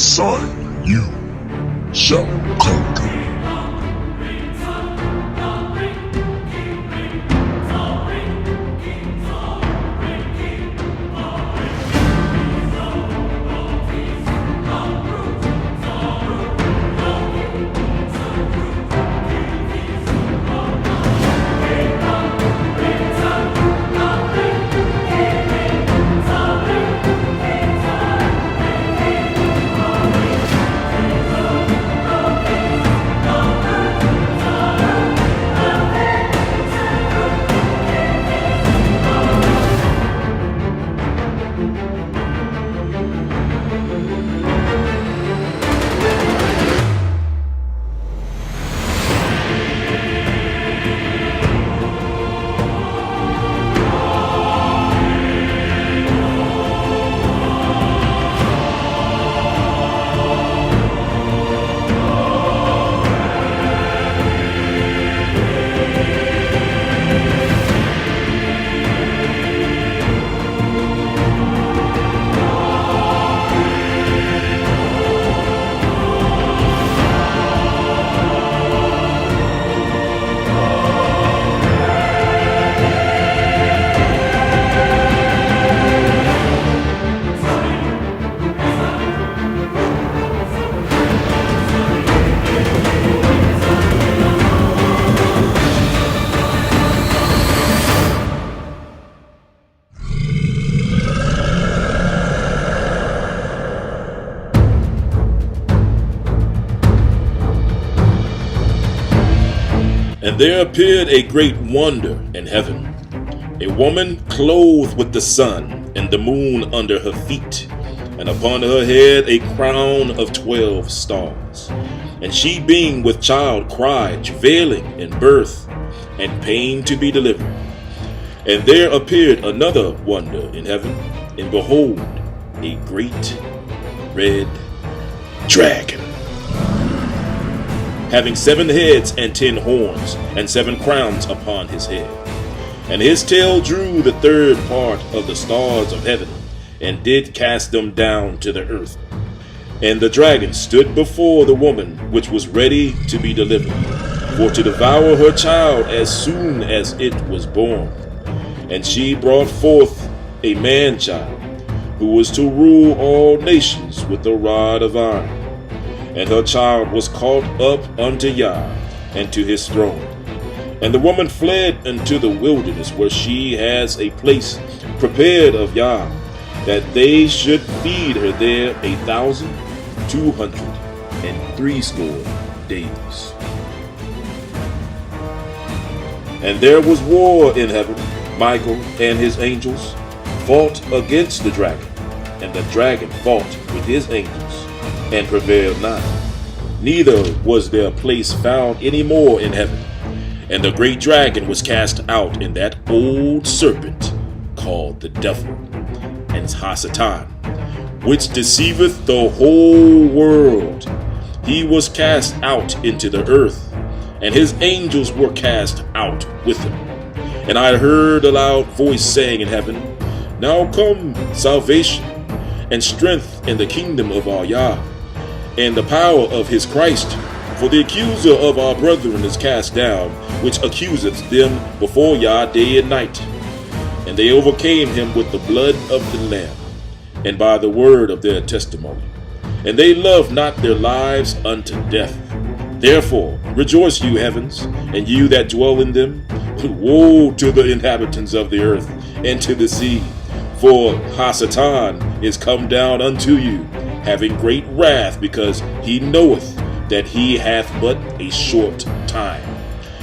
Son you shall conquer. And there appeared a great wonder in heaven, a woman clothed with the sun and the moon under her feet, and upon her head a crown of 12 stars. And she being with child cried, travailing in birth, and pain to be delivered. And there appeared another wonder in heaven, and behold, a great red dragon, having 7 heads and 10 horns, and 7 crowns upon his head. And his tail drew the 3rd part of the stars of heaven, and did cast them down to the earth. And the dragon stood before the woman which was ready to be delivered, for to devour her child as soon as it was born. And she brought forth a man-child, who was to rule all nations with a rod of iron. And her child was caught up unto Yah, and to his throne. And the woman fled into the wilderness, where she has a place prepared of Yah, that they should feed her there 1,260 days. And there was war in heaven. Michael and his angels fought against the dragon, and the dragon fought with his angels, and prevailed not. Neither was their place found any more in heaven. And the great dragon was cast out, in that old serpent called the devil and Hasatan, which deceiveth the whole world. He was cast out into the earth, and his angels were cast out with him. And I heard a loud voice saying in heaven, Now come salvation and strength in the kingdom of our Yah, and the power of his Christ. For the accuser of our brethren is cast down, which accuseth them before Yah day and night. And they overcame him with the blood of the Lamb, and by the word of their testimony. And they loved not their lives unto death. Therefore rejoice, you heavens, and you that dwell in them. Woe to the inhabitants of the earth and to the sea, for Hasatan is come down unto you, having great wrath, because he knoweth that he hath but a short time.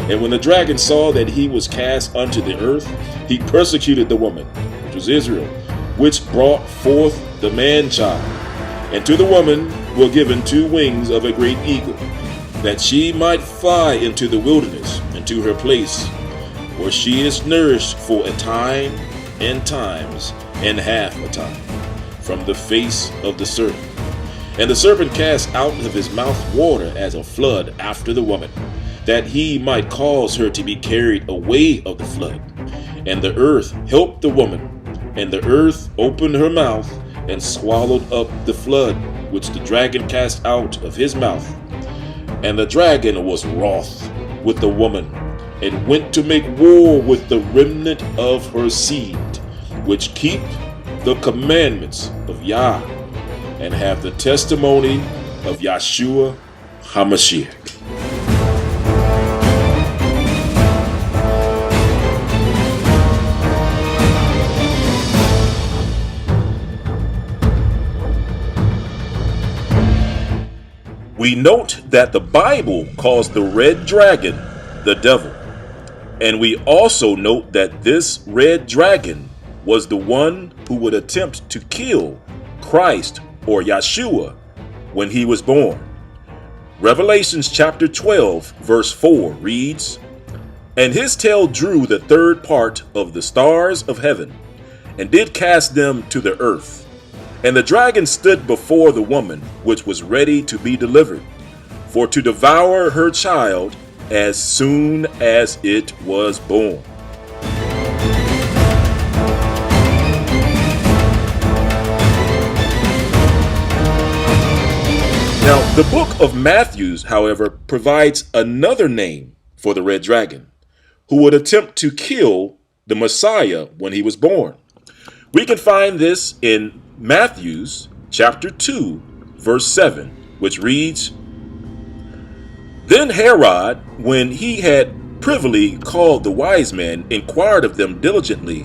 And when the dragon saw that he was cast unto the earth, he persecuted the woman, which was Israel, which brought forth the man-child. And to the woman were given 2 wings of a great eagle, that she might fly into the wilderness, and to her place, where she is nourished for a time and times and half a time, from the face of the serpent. And the serpent cast out of his mouth water as a flood after the woman, that he might cause her to be carried away of the flood. And the earth helped the woman, and the earth opened her mouth and swallowed up the flood which the dragon cast out of his mouth. And the dragon was wroth with the woman, and went to make war with the remnant of her seed, which keep the commandments of Yah, and have the testimony of Yahshua HaMashiach. We note that the Bible calls the red dragon the devil. And we also note that this red dragon was the one who would attempt to kill Christ or Yahshua when he was born. Revelations chapter 12 verse 4 reads, "And his tail drew the third part of the stars of heaven, and did cast them to the earth. And the dragon stood before the woman, which was ready to be delivered, for to devour her child as soon as it was born." Now, the book of Matthew, however, provides another name for the red dragon, who would attempt to kill the Messiah when he was born. We can find this in Matthew chapter 2, verse 7, which reads, "Then Herod, when he had privily called the wise men, inquired of them diligently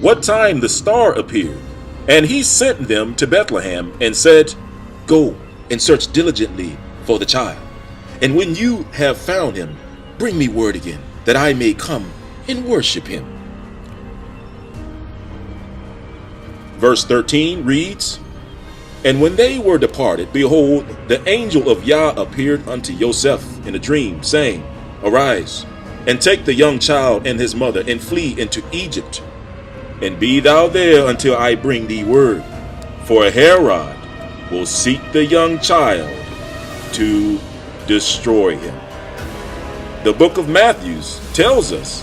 what time the star appeared. And he sent them to Bethlehem, and said, Go and search diligently for the child. And when you have found him, bring me word again, that I may come and worship him." Verse 13 reads, "And when they were departed, behold, the angel of Yah appeared unto Joseph in a dream, saying, Arise, and take the young child and his mother, and flee into Egypt, and be thou there until I bring thee word. For Herod will seek the young child to destroy him." The book of Matthew tells us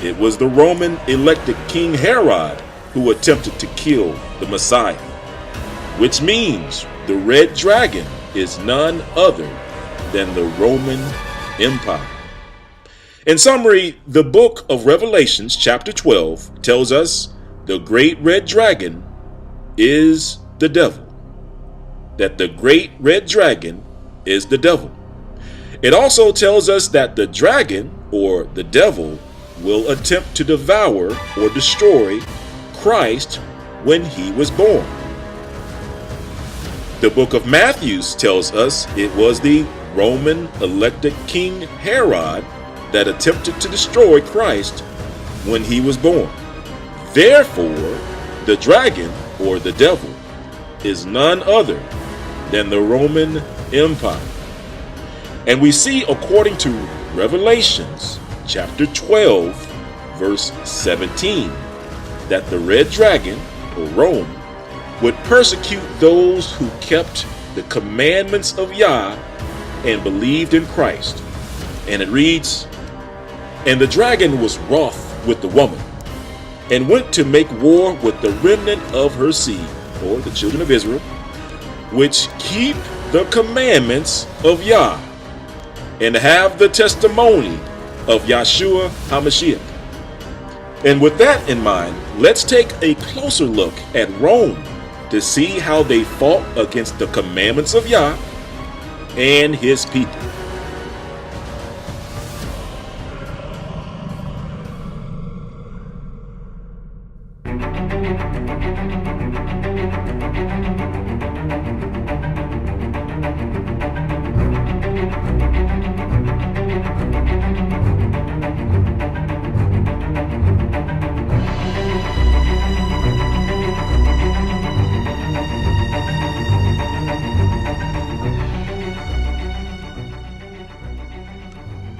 it was the Roman elected King Herod who attempted to kill the Messiah, which means the red dragon is none other than the Roman Empire. In summary, the book of Revelations chapter 12 tells us the great red dragon is the devil. That the great red dragon is the devil. It also tells us that the dragon, or the devil, will attempt to devour or destroy Christ when he was born. The book of Matthew tells us it was the Roman elected King Herod that attempted to destroy Christ when he was born. Therefore, the dragon, or the devil, is none other than the Roman Empire. And we see, according to Revelations chapter 12, verse 17, that the red dragon, or Rome, would persecute those who kept the commandments of Yah and believed in Christ. And it reads, "And the dragon was wroth with the woman, and went to make war with the remnant of her seed," or the children of Israel, "which keep the commandments of Yah, and have the testimony of Yahshua HaMashiach." And with that in mind, let's take a closer look at Rome to see how they fought against the commandments of Yah and his people.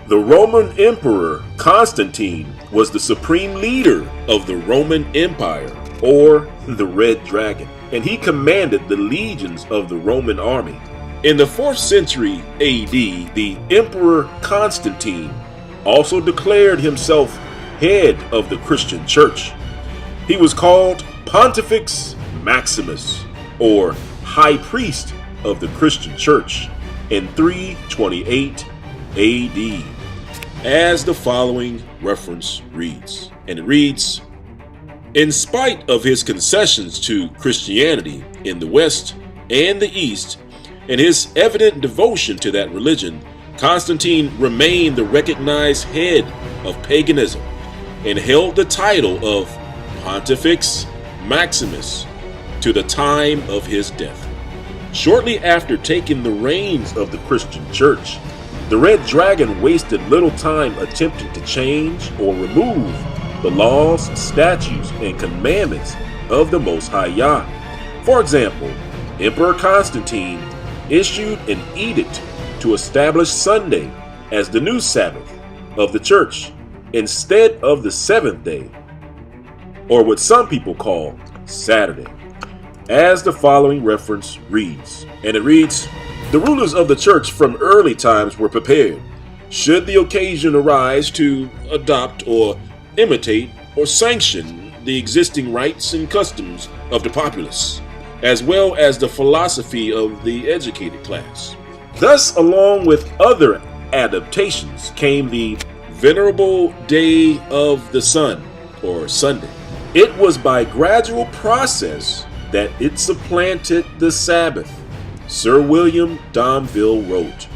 The Roman Emperor Constantine was the supreme leader of the Roman Empire, or the Red Dragon, and he commanded the legions of the Roman army. In the 4th century AD, the Emperor Constantine also declared himself head of the Christian church. He was called Pontifex Maximus, or high priest of the Christian church in 328 AD, as the following reference reads. And it reads, "In spite of his concessions to Christianity in the West and the East, and his evident devotion to that religion, Constantine remained the recognized head of paganism and held the title of Pontifex Maximus to the time of his death. Shortly after taking the reins of the Christian church, the Red Dragon wasted little time attempting to change or remove the laws, statutes, and commandments of the Most High Yah. For example, Emperor Constantine issued an edict to establish Sunday as the new Sabbath of the church instead of the seventh day, or what some people call Saturday, as the following reference reads. And it reads, "The rulers of the church from early times were prepared, should the occasion arise, to adopt or imitate or sanction the existing rites and customs of the populace, as well as the philosophy of the educated class. Thus, along with other adaptations, came the Venerable Day of the Sun, or Sunday. It was by gradual process that it supplanted the Sabbath," Sir William Domville wrote.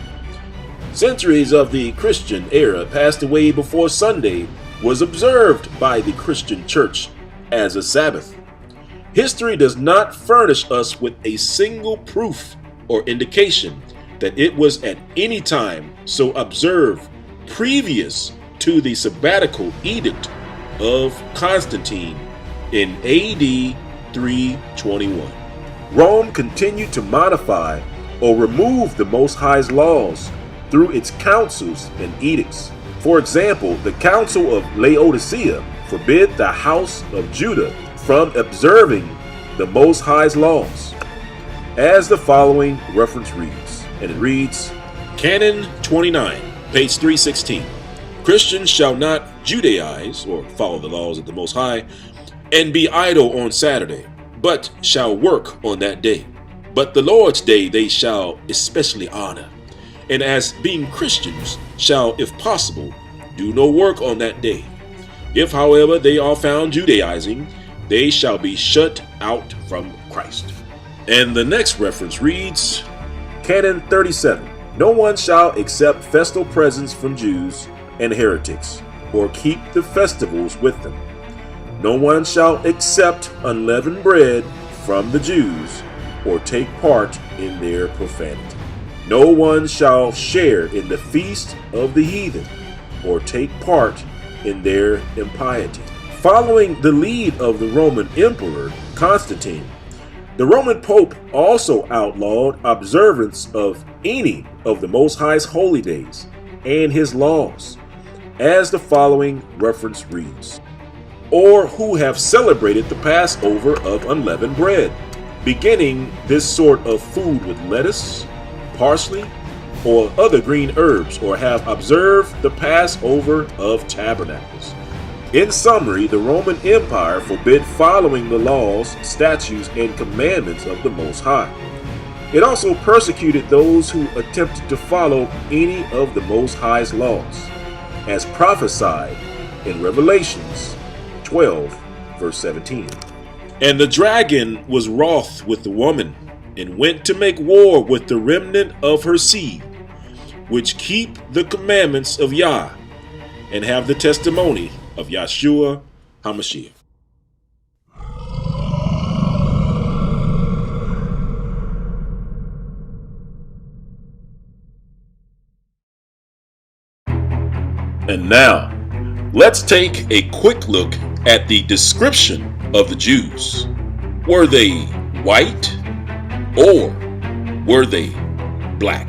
Centuries of the Christian era passed away before Sunday was observed by the Christian church as a Sabbath. History does not furnish us with a single proof or indication that it was at any time so observed previous to the sabbatical edict of Constantine in AD 321. Rome continued to modify or remove the Most High's laws through its councils and edicts. For example, the Council of Laodicea forbid the house of Judah from observing the Most High's laws, as the following reference reads. And it reads, Canon 29, page 316. "Christians shall not Judaize, or follow the laws of the Most High, and be idle on Saturday, but shall work on that day. But the Lord's day they shall especially honor, and as being Christians shall, if possible, do no work on that day. If, however, they are found Judaizing, they shall be shut out from Christ." And the next reference reads, Canon 37. "No one shall accept festal presents from Jews and heretics, or keep the festivals with them. No one shall accept unleavened bread from the Jews, or take part in their profanity. No one shall share in the feast of the heathen, or take part in their impiety." Following the lead of the Roman Emperor Constantine, the Roman Pope also outlawed observance of any of the Most High's holy days and his laws, as the following reference reads. "Or who have celebrated the Passover of unleavened bread, beginning this sort of food with lettuce, parsley, or other green herbs, or have observed the Passover of Tabernacles." In summary, the Roman Empire forbid following the laws, statutes, and commandments of the Most High. It also persecuted those who attempted to follow any of the Most High's laws, as prophesied in Revelations 12, verse 17. "And the dragon was wroth with the woman, and went to make war with the remnant of her seed, which keep the commandments of Yah, and have the testimony of Yahshua HaMashiach." And now, let's take a quick look at the description of the Jews. Were they white, or were they black?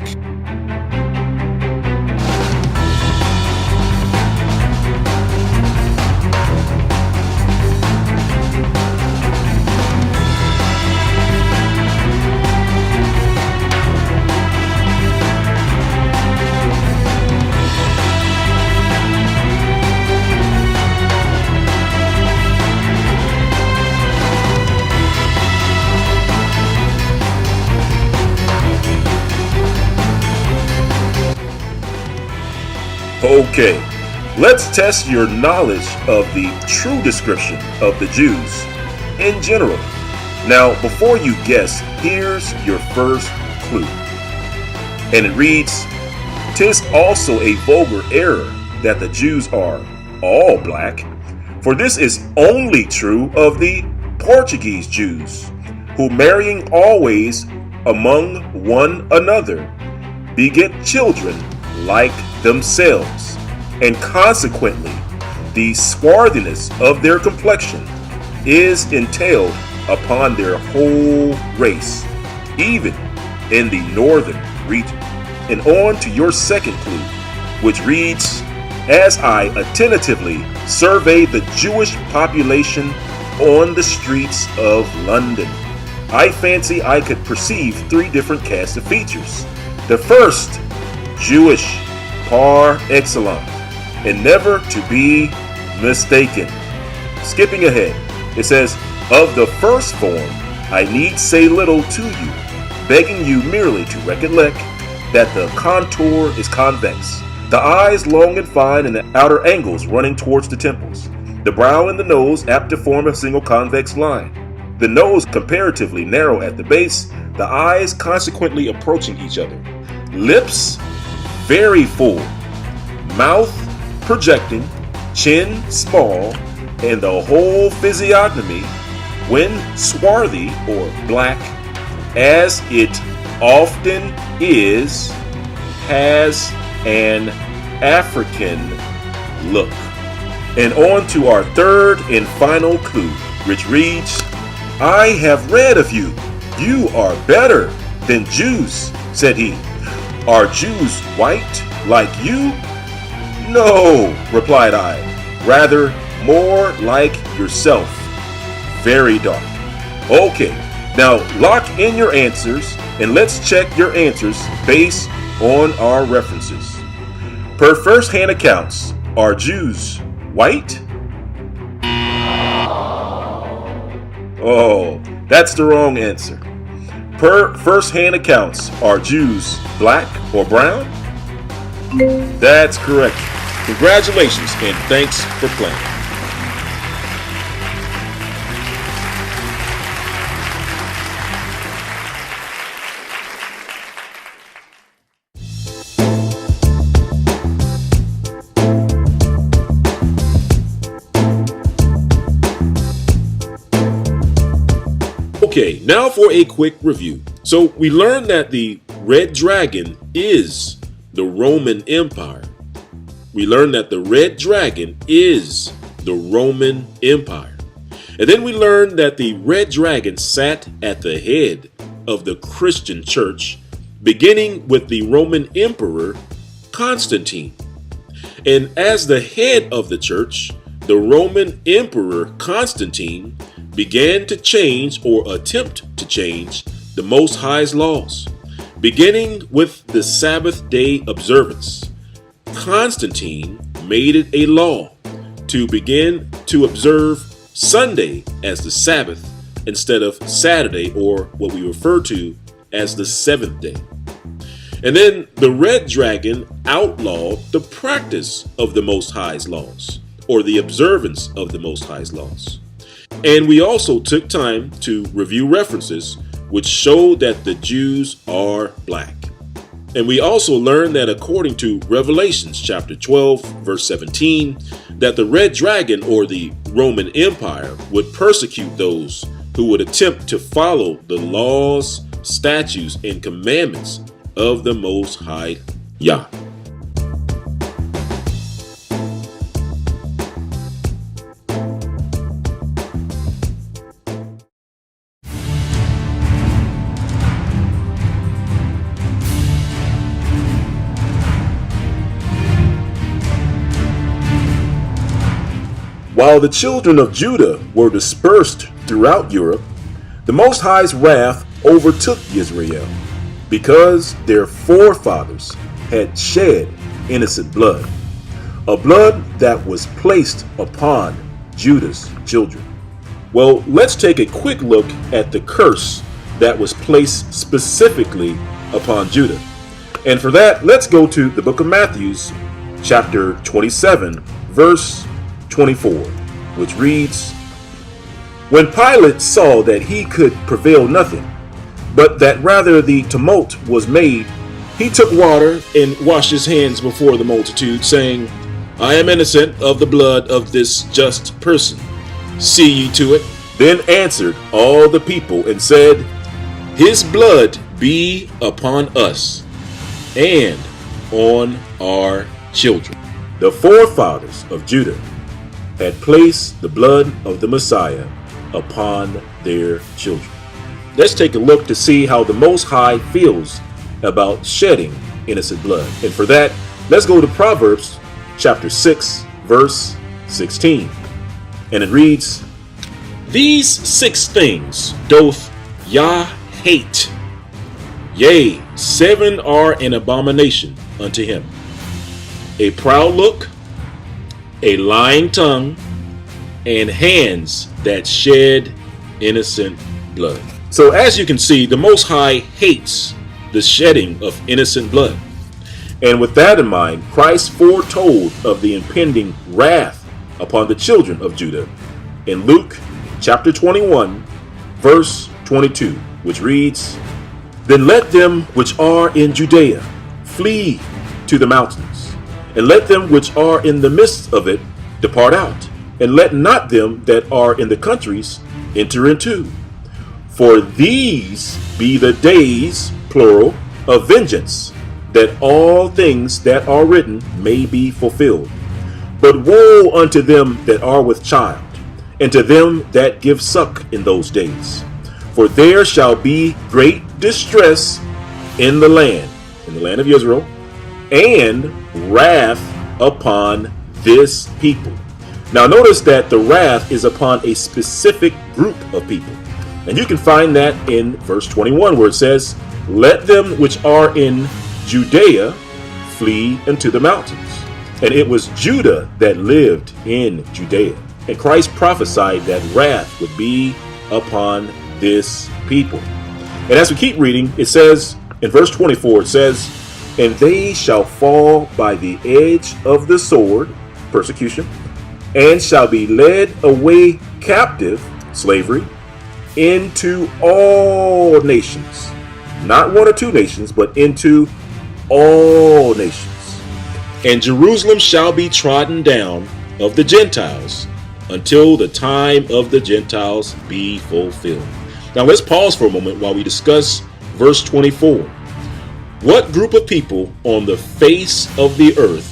Okay, let's test your knowledge of the true description of the Jews in general. Now, before you guess, here's your first clue. And it reads, "'Tis also a vulgar error that the Jews are all black, for this is only true of the Portuguese Jews, who marrying always among one another, beget children like themselves, and consequently the swarthiness of their complexion is entailed upon their whole race, even in the northern region." And on to your second clue, which reads, "As I attentively surveyed the Jewish population on the streets of London, I fancy I could perceive three different casts of features. The first, Jewish par excellence, and never to be mistaken." Skipping ahead, it says, "Of the first form, I need say little to you, begging you merely to recollect that the contour is convex, the eyes long and fine, and the outer angles running towards the temples, the brow and the nose apt to form a single convex line, the nose comparatively narrow at the base, the eyes consequently approaching each other, lips very full, mouth projecting, chin small, and the whole physiognomy, when swarthy or black, as it often is, has an African look." And on to our third and final clue, which reads, "I have read of you. You are better than Jews," said he. "Are Jews white like you?" "No," replied I, "rather more like yourself, very dark." Okay, now lock in your answers and let's check your answers based on our references. Per first-hand accounts, are Jews white? Oh, that's the wrong answer. Per first-hand accounts, are Jews black or brown? That's correct. Congratulations and thanks for playing. Okay, now for a quick review. So we learned that the red dragon is the Roman Empire. We learned that the red dragon is the Roman Empire. And then we learned that the red dragon sat at the head of the Christian church, beginning with the Roman Emperor Constantine. And as the head of the church, the Roman Emperor Constantine began to change or attempt to change the Most High's laws, beginning with the Sabbath day observance. Constantine made it a law to begin to observe Sunday as the Sabbath instead of Saturday, or what we refer to as the seventh day. And then the red dragon outlawed the practice of the Most High's laws, or the observance of the Most High's laws. And we also took time to review references which show that the Jews are black. And we also learned that according to Revelations chapter 12, verse 17, that the red dragon, or the Roman Empire, would persecute those who would attempt to follow the laws, statutes, and commandments of the Most High Yah. While the children of Judah were dispersed throughout Europe, the Most High's wrath overtook Israel because their forefathers had shed innocent blood, a blood that was placed upon Judah's children. Well, let's take a quick look at the curse that was placed specifically upon Judah. And for that, let's go to the book of Matthew, chapter 27, verse 24, which reads, When Pilate saw that he could prevail nothing, but that rather the tumult was made, he took water and washed his hands before the multitude, saying, I am innocent of the blood of this just person. See ye to it. Then answered all the people and said, His blood be upon us and on our children. The forefathers of Judah had placed the blood of the Messiah upon their children. Let's take a look to see how the Most High feels about shedding innocent blood. And for that, let's go to Proverbs chapter 6, verse 16. And it reads, These 6 things doth Yah hate, yea, 7 are an abomination unto him: a proud look, a lying tongue, and hands that shed innocent blood. So as you can see, the Most High hates the shedding of innocent blood. And with that in mind, Christ foretold of the impending wrath upon the children of Judah in Luke chapter 21, verse 22, which reads, Then let them which are in Judea flee to the mountains, and let them which are in the midst of it depart out, and let not them that are in the countries enter into. For these be the days, plural, of vengeance, that all things that are written may be fulfilled. But woe unto them that are with child, and to them that give suck in those days. For there shall be great distress in the land of Israel, and wrath upon this people. Now notice that the wrath is upon a specific group of people. And you can find that in verse 21, where it says, Let them which are in Judea flee into the mountains. And it was Judah that lived in Judea. And Christ prophesied that wrath would be upon this people. And as we keep reading, it says, in verse 24, it says, And they shall fall by the edge of the sword, persecution, and shall be led away captive, slavery, into all nations. Not 1 or 2 nations, but into all nations. And Jerusalem shall be trodden down of the Gentiles until the time of the Gentiles be fulfilled. Now let's pause for a moment while we discuss verse 24. What group of people on the face of the earth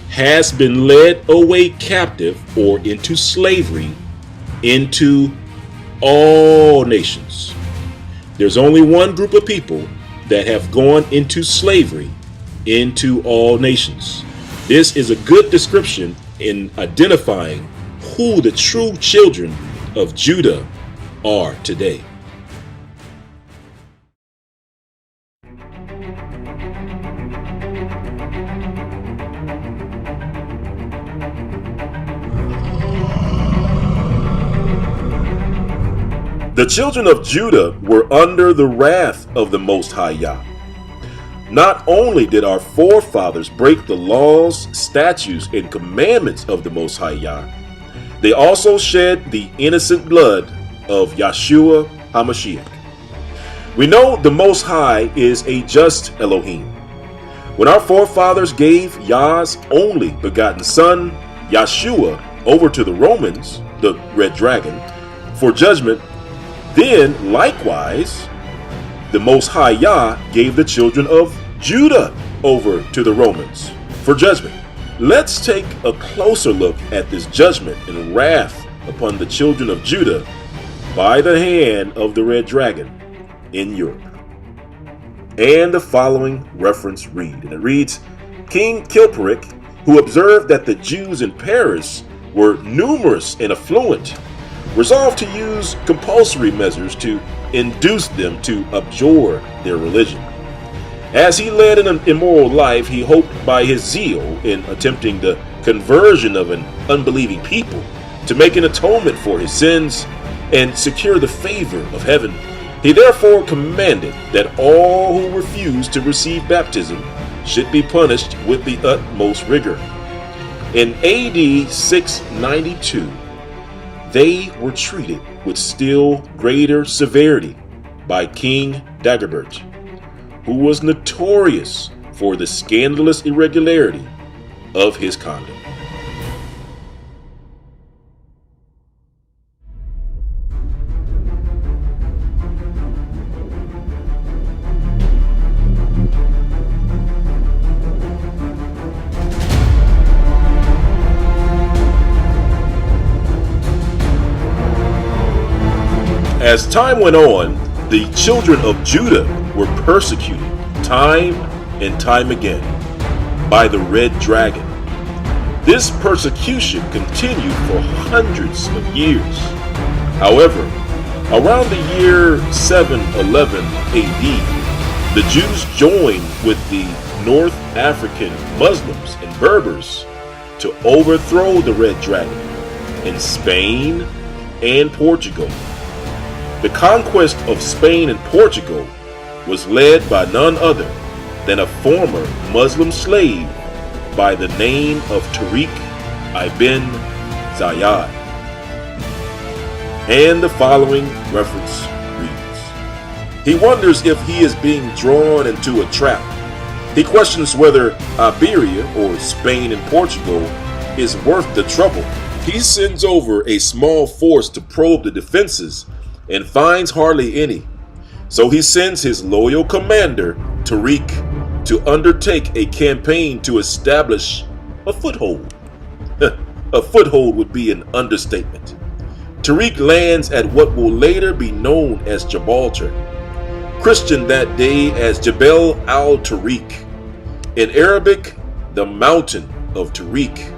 has been led away captive or into slavery into all nations? There's only one group of people that have gone into slavery into all nations. This is a good description in identifying who the true children of Judah are today. The children of Judah were under the wrath of the Most High Yah. Not only did our forefathers break the laws, statutes, and commandments of the Most High Yah, they also shed the innocent blood of Yahshua HaMashiach. We know the Most High is a just Elohim. When our forefathers gave Yah's only begotten Son, Yahshua, over to the Romans, the red dragon, for judgment, then likewise, the Most High Yah gave the children of Judah over to the Romans for judgment. Let's take a closer look at this judgment and wrath upon the children of Judah by the hand of the red dragon in Europe. And the following reference read, and it reads, King Chilperic, who observed that the Jews in Paris were numerous and affluent, resolved to use compulsory measures to induce them to abjure their religion. As he led an immoral life, he hoped by his zeal in attempting the conversion of an unbelieving people to make an atonement for his sins and secure the favor of heaven. He therefore commanded that all who refused to receive baptism should be punished with the utmost rigor. In AD 692, they were treated with still greater severity by King Dagobert, who was notorious for the scandalous irregularity of his conduct. As time went on, the children of Judah were persecuted time and time again by the red dragon. This persecution continued for hundreds of years. However, around the year 711 AD, the Jews joined with the North African Muslims and Berbers to overthrow the red dragon in Spain and Portugal. The conquest of Spain and Portugal was led by none other than a former Muslim slave by the name of Tariq ibn Ziyad. And the following reference reads: he wonders if he is being drawn into a trap. He questions whether Iberia, or Spain and Portugal, is worth the trouble. He sends over a small force to probe the defenses and finds hardly any. So he sends his loyal commander, Tariq, to undertake a campaign to establish a foothold. A foothold would be an understatement. Tariq lands at what will later be known as Gibraltar, christened that day as Jebel al-Tariq, in Arabic, the Mountain of Tariq,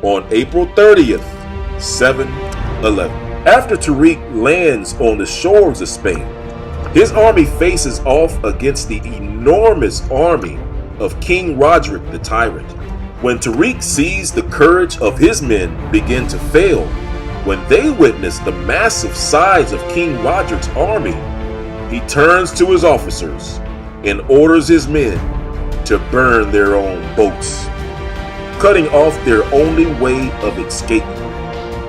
on April 30th, 711. After Tariq lands on the shores of Spain, his army faces off against the enormous army of King Roderick the Tyrant. When Tariq sees the courage of his men begin to fail, when they witness the massive size of King Roderick's army, he turns to his officers and orders his men to burn their own boats, cutting off their only way of escape,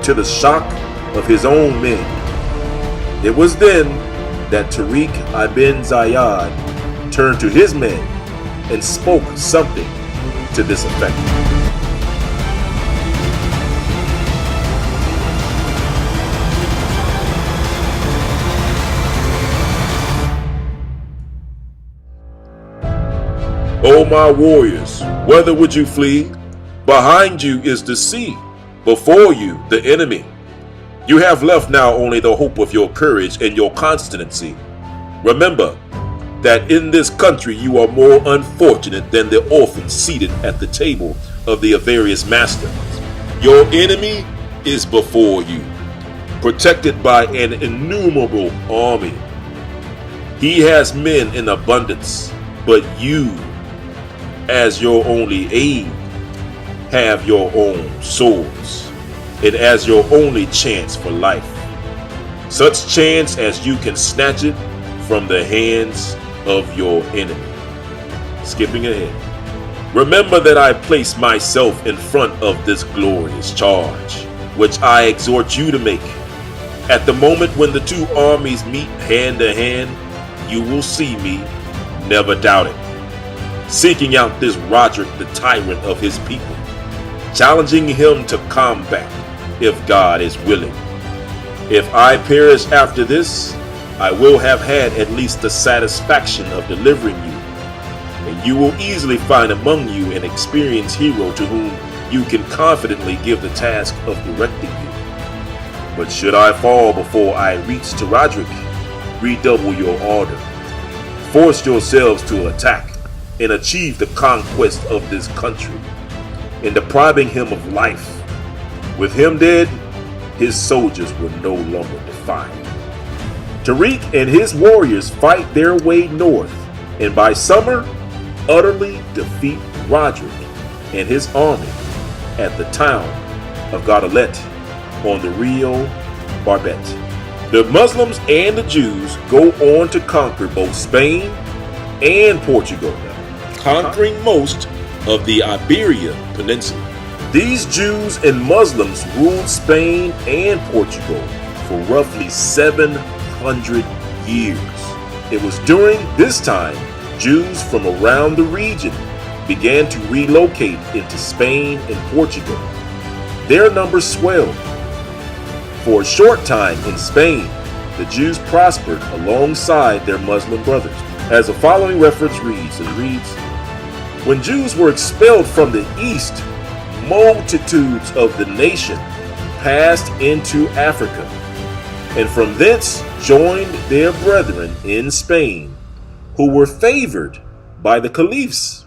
to the shock of his own men. It was then that Tariq ibn Ziyad turned to his men and spoke something to this effect. O my warriors, whither would you flee? Behind you is the sea, before you the enemy. You have left now only the hope of your courage and your constancy. Remember that in this country you are more unfortunate than the orphans seated at the table of their various masters. Your enemy is before you, protected by an innumerable army. He has men in abundance, but you, as your only aid, have your own swords, and as your only chance for life, such chance as you can snatch it from the hands of your enemy. Skipping ahead. Remember that I place myself in front of this glorious charge, which I exhort you to make. At the moment when the two armies meet hand to hand, you will see me, never doubt it, seeking out this Roderick the tyrant of his people, challenging him to combat if God is willing. If I perish after this, I will have had at least the satisfaction of delivering you, and you will easily find among you an experienced hero to whom you can confidently give the task of directing you. But should I fall before I reach to Roderick, redouble your ardor. Force yourselves to attack and achieve the conquest of this country, in depriving him of life. With him dead, his soldiers will no longer defy him. Tariq and his warriors fight their way north, and by summer, utterly defeat Roderick and his army at the town of Gaudelet on the Rio Barbet. The Muslims and the Jews go on to conquer both Spain and Portugal. conquering most of the Iberia Peninsula. These Jews and Muslims ruled Spain and Portugal for roughly 700 years. It was during this time Jews from around the region began to relocate into Spain and Portugal. Their numbers swelled. For a short time in Spain, the Jews prospered alongside their Muslim brothers. As the following reference reads, when Jews were expelled from the east, multitudes of the nation passed into Africa, and from thence joined their brethren in Spain, who were favored by the caliphs.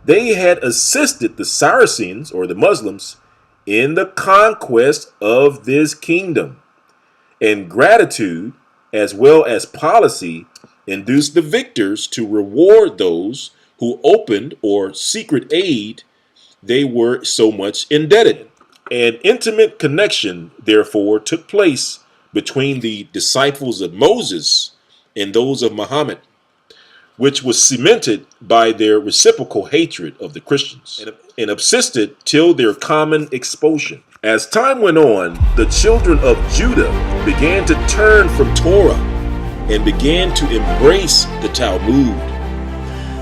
They had assisted the Saracens, or the Muslims, in the conquest of this kingdom, and gratitude as well as policy induced the victors to reward those who opened or secret aid they were so much indebted. An intimate connection, therefore, took place between the disciples of Moses and those of Muhammad, which was cemented by their reciprocal hatred of the Christians and subsisted till their common expulsion. As time went on, the children of Judah began to turn from Torah and began to embrace the Talmud.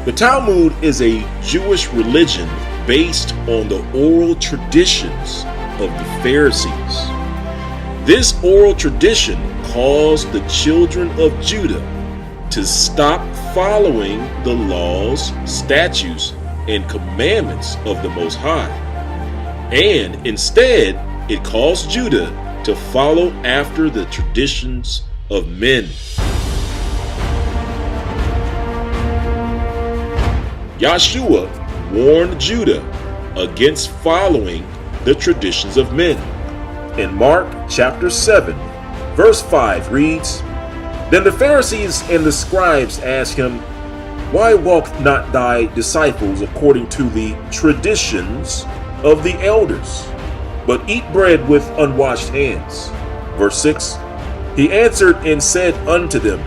The Talmud is a Jewish religion based on the oral traditions of the Pharisees. This oral tradition caused the children of Judah to stop following the laws, statutes, and commandments of the Most High, and instead it caused Judah to follow after the traditions of men. Yahshua warned Judah against following the traditions of men. In Mark chapter 7, verse 5 reads, Then the Pharisees and the scribes asked him, Why walk not thy disciples according to the traditions of the elders, but eat bread with unwashed hands? Verse 6, He answered and said unto them,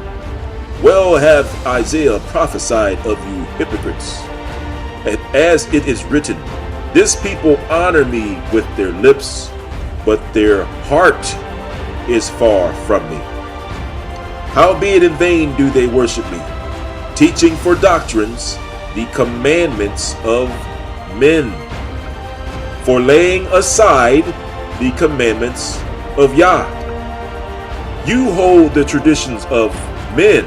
Well hath Isaiah prophesied of you hypocrites, and as it is written, This people honor me with their lips, but their heart is far from me. Howbeit in vain do they worship me, teaching for doctrines the commandments of men, for laying aside the commandments of Yah. You hold the traditions of men,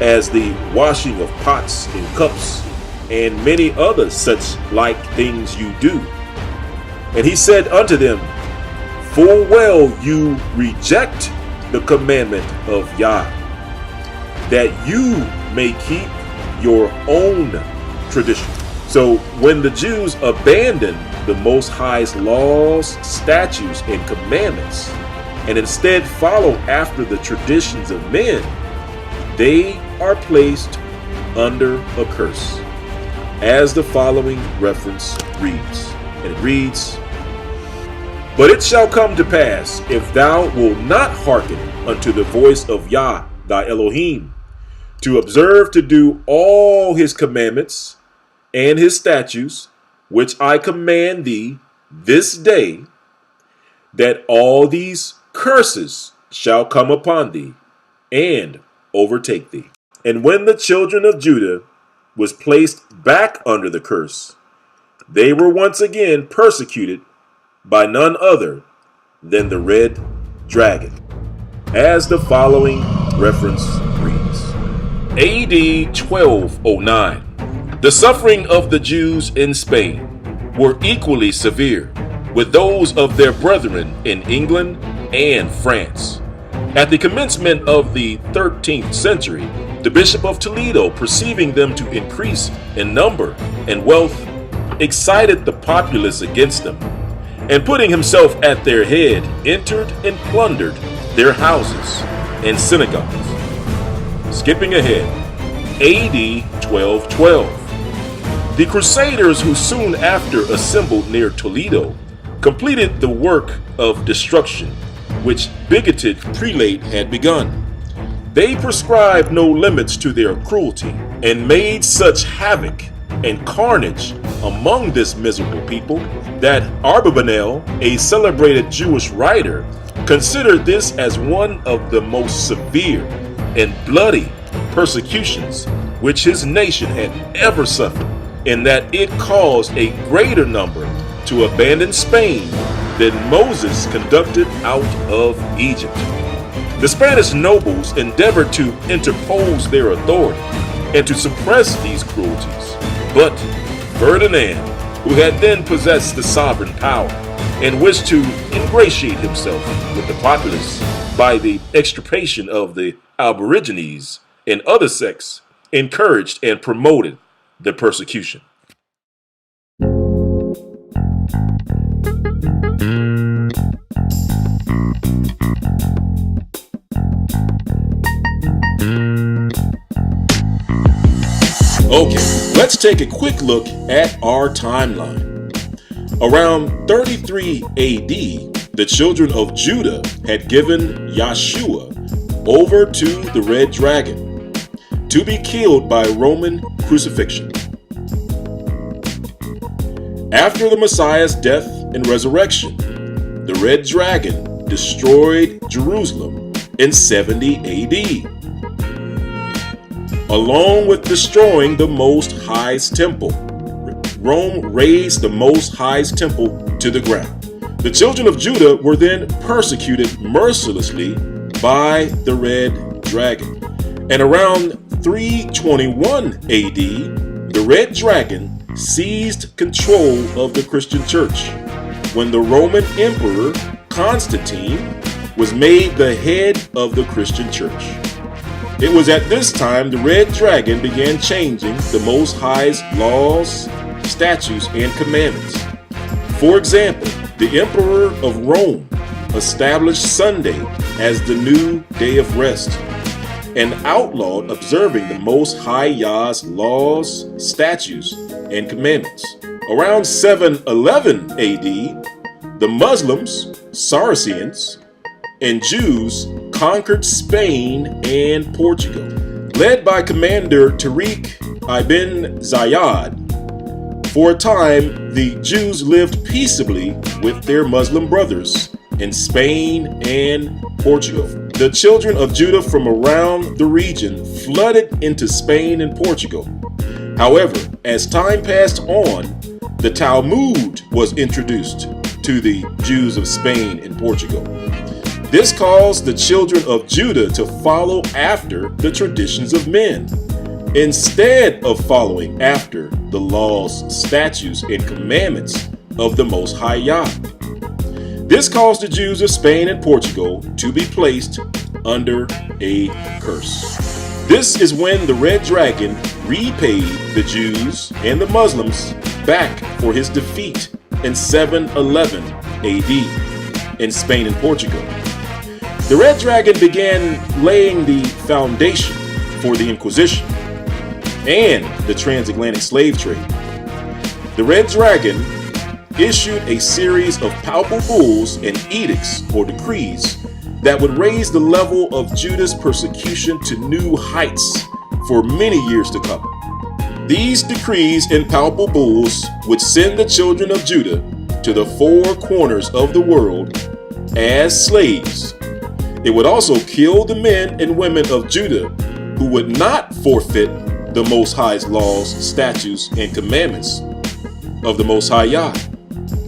as the washing of pots and cups, and many other such like things you do. And he said unto them, Full well you reject the commandment of Yah, that you may keep your own tradition. So when the Jews abandoned the Most High's laws, statutes, and commandments, and instead follow after the traditions of men, they are placed under a curse, as the following reference reads. And it reads, But it shall come to pass, if thou wilt not hearken unto the voice of Yah thy Elohim, to observe to do all his commandments and his statutes, which I command thee this day, that all these curses shall come upon thee and overtake thee. And when the children of Judah was placed back under the curse, they were once again persecuted by none other than the red dragon, as the following reference reads. AD 1209. The suffering of the Jews in Spain were equally severe with those of their brethren in England and France. At the commencement of the 13th century, the Bishop of Toledo, perceiving them to increase in number and wealth, excited the populace against them, and putting himself at their head, entered and plundered their houses and synagogues. Skipping ahead, AD 1212. The Crusaders, who soon after assembled near Toledo, completed the work of destruction which bigoted prelate had begun. They prescribed no limits to their cruelty and made such havoc and carnage among this miserable people that Abarbanel, a celebrated Jewish writer, considered this as one of the most severe and bloody persecutions which his nation had ever suffered, in that it caused a greater number to abandon Spain than Moses conducted out of Egypt. The Spanish nobles endeavored to interpose their authority and to suppress these cruelties, but Ferdinand, who had then possessed the sovereign power and wished to ingratiate himself with the populace by the extirpation of the Aborigines and other sects, encouraged and promoted the persecution. Okay, let's take a quick look at our timeline. Around 33 AD, the children of Judah had given Yeshua over to the Red Dragon to be killed by Roman crucifixion. After the Messiah's death and resurrection, the Red Dragon destroyed Jerusalem in 70 AD, along with destroying the Most High's temple. Rome razed the Most High's temple to the ground. The children of Judah were then persecuted mercilessly by the Red Dragon. And around 321 AD, the Red Dragon seized control of the Christian church when the Roman Emperor Constantine was made the head of the Christian church. It was at this time the Red Dragon began changing the Most High's laws, statutes, and commandments. For example, the Emperor of Rome established Sunday as the new day of rest and outlawed observing the Most High Yah's laws, statutes, and commandments. Around 711 AD, the Muslims, Saracens, and Jews conquered Spain and Portugal. Led by Commander Tariq ibn Ziyad, for a time the Jews lived peaceably with their Muslim brothers in Spain and Portugal. The children of Judah from around the region flooded into Spain and Portugal. However, as time passed on, the Talmud was introduced to the Jews of Spain and Portugal. This caused the children of Judah to follow after the traditions of men, instead of following after the laws, statutes, and commandments of the Most High Yah. This caused the Jews of Spain and Portugal to be placed under a curse. This is when the Red Dragon repaid the Jews and the Muslims back for his defeat in 711 AD in Spain and Portugal. The Red Dragon began laying the foundation for the Inquisition and the transatlantic slave trade. The Red Dragon issued a series of papal bulls and edicts or decrees that would raise the level of Judah's persecution to new heights for many years to come. These decrees and papal bulls would send the children of Judah to the four corners of the world as slaves. It would also kill the men and women of Judah who would not forfeit the Most High's laws, statutes, and commandments of the Most High Yah.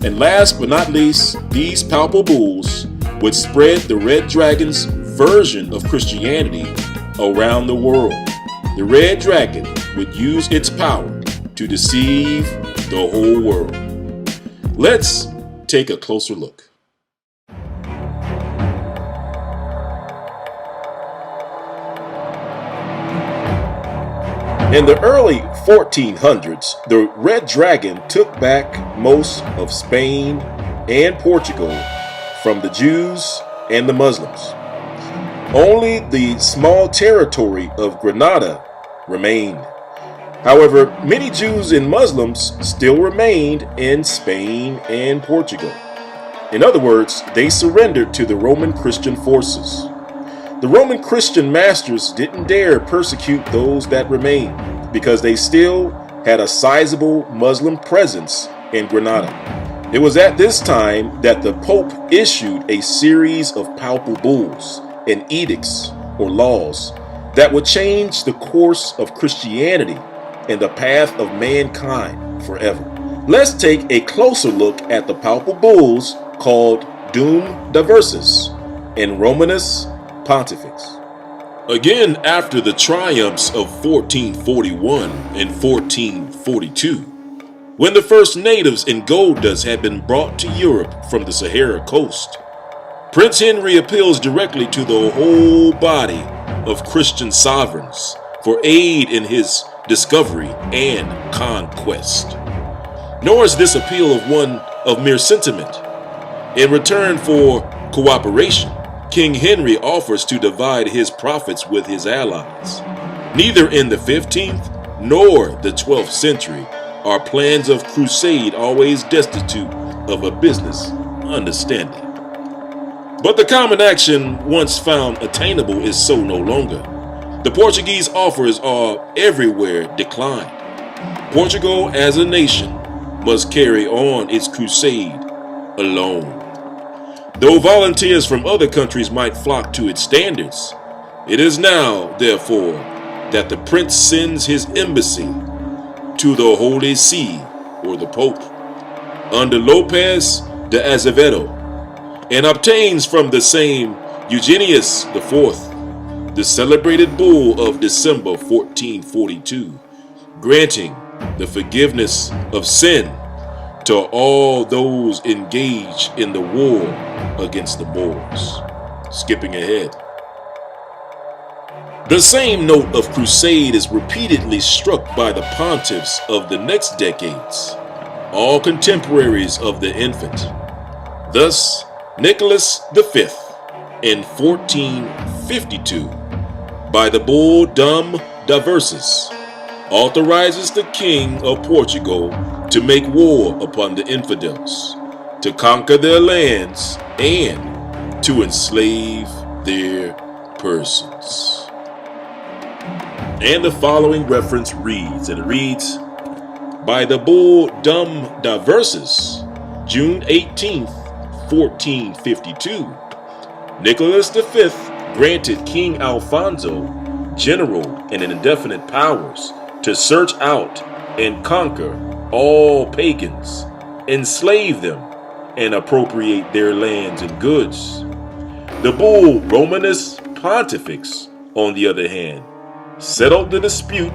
And last but not least, these papal bulls would spread the Red Dragon's version of Christianity around the world. The Red Dragon would use its power to deceive the whole world. Let's take a closer look. In the early 1400s, the Red Dragon took back most of Spain and Portugal from the Jews and the Muslims. Only the small territory of Granada remained. However, many Jews and Muslims still remained in Spain and Portugal. In other words, they surrendered to the Roman Christian forces. The Roman Christian masters didn't dare persecute those that remained because they still had a sizable Muslim presence in Granada. It was at this time that the Pope issued a series of papal bulls and edicts or laws that would change the course of Christianity and the path of mankind forever. Let's take a closer look at the papal bulls called Dum Diversus and Romanus Pontifex. Again, after the triumphs of 1441 and 1442, when the first natives in gold dust had been brought to Europe from the Sahara coast, Prince Henry appeals directly to the whole body of Christian sovereigns for aid in his discovery and conquest. Nor is this appeal of one of mere sentiment. In return for cooperation, King Henry offers to divide his profits with his allies. Neither in the 15th nor the 12th century are plans of crusade always destitute of a business understanding. But the common action once found attainable is so no longer. The Portuguese offers are everywhere declined. Portugal as a nation must carry on its crusade alone. Though volunteers from other countries might flock to its standards, it is now, therefore, that the Prince sends his embassy to the Holy See, or the Pope, under Lopez de Azevedo, and obtains from the same Eugenius IV the celebrated bull of December 1442, granting the forgiveness of sin to all those engaged in the war against the Moors. Skipping ahead. The same note of crusade is repeatedly struck by the pontiffs of the next decades, all contemporaries of the infant. Thus, Nicholas V in 1452, by the bull Dum Diversus, authorizes the king of Portugal to make war upon the infidels, to conquer their lands, and to enslave their persons. And the following reference reads, by the bull Dum Diversus, June 18th, 1452, Nicholas V granted King Alfonso general and indefinite powers to search out and conquer all pagans, enslave them, and appropriate their lands and goods. The bull Romanus Pontifex, on the other hand, settled the dispute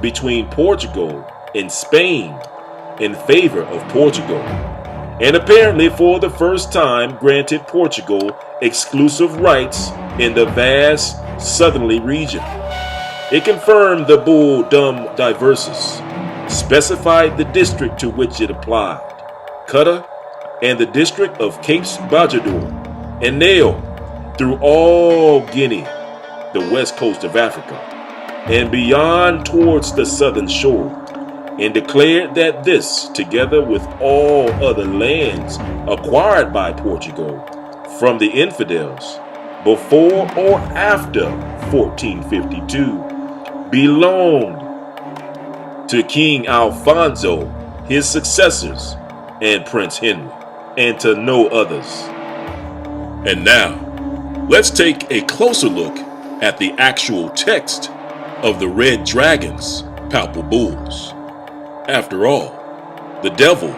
between Portugal and Spain in favor of Portugal, and apparently for the first time granted Portugal exclusive rights in the vast southerly region. It confirmed the bull Dum Diversus, specified the district to which it applied, Qatar, and the district of Capes Bajador, and nailed through all Guinea, the west coast of Africa, and beyond towards the southern shore, and declared that this, together with all other lands acquired by Portugal from the infidels before or after 1452, belonged to King Alfonso, his successors, and Prince Henry, and to no others. And now, let's take a closer look at the actual text of the Red Dragon's papal bulls. After all, the devil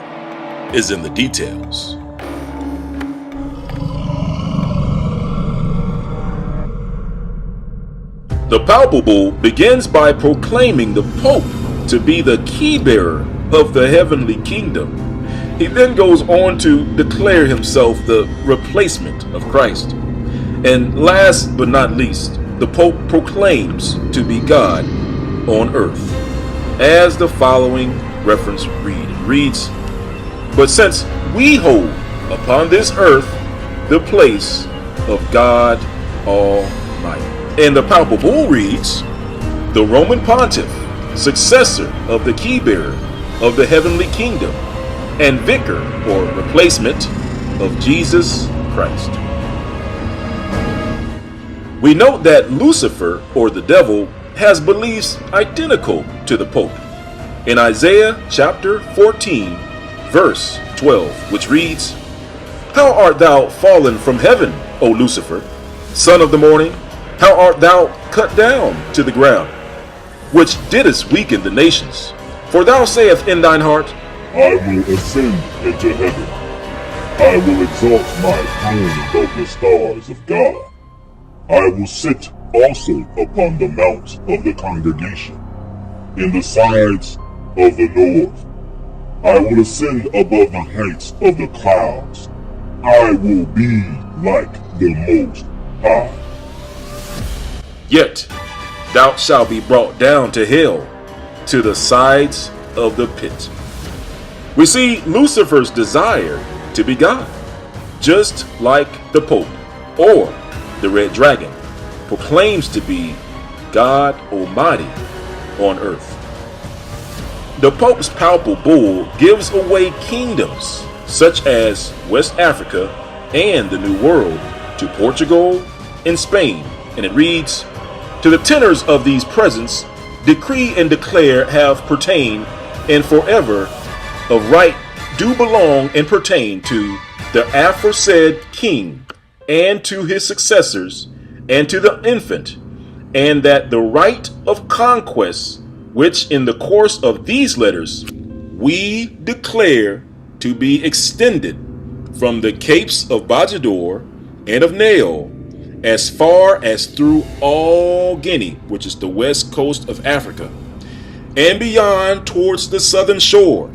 is in the details. The papal bull begins by proclaiming the Pope to be the key bearer of the heavenly kingdom. He then goes on to declare himself the replacement of Christ. And last but not least, the Pope proclaims to be God on earth, as the following reference reads, but since we hold upon this earth the place of God Almighty. And the papal bull reads, the Roman pontiff, successor of the key bearer of the heavenly kingdom, and vicar or replacement of Jesus Christ. We note that Lucifer, or the devil, has beliefs identical to the Pope. in Isaiah chapter 14, verse 12, which reads, "How art thou fallen from heaven, O Lucifer, son of the morning? How art thou cut down to the ground, which didst weaken the nations? For thou sayest in thine heart, I will ascend into heaven. I will exalt my throne above the stars of God. I will sit also upon the mount of the congregation, in the sides of the north. I will ascend above the heights of the clouds. I will be like the Most High. Yet thou shalt be brought down to hell, to the sides of the pit." We see Lucifer's desire to be God, just like the Pope or the Red Dragon proclaims to be God Almighty on earth. The Pope's palpable bull gives away kingdoms such as West Africa and the New World to Portugal and Spain, and it reads, "To the tenors of these presents, decree and declare have pertained, and forever of right do belong and pertain to the aforesaid king, and to his successors, and to the infant, and that the right of conquest, which in the course of these letters we declare to be extended from the capes of Bajador and of Nail, as far as through all Guinea, which is the west coast of Africa, and beyond towards the southern shore,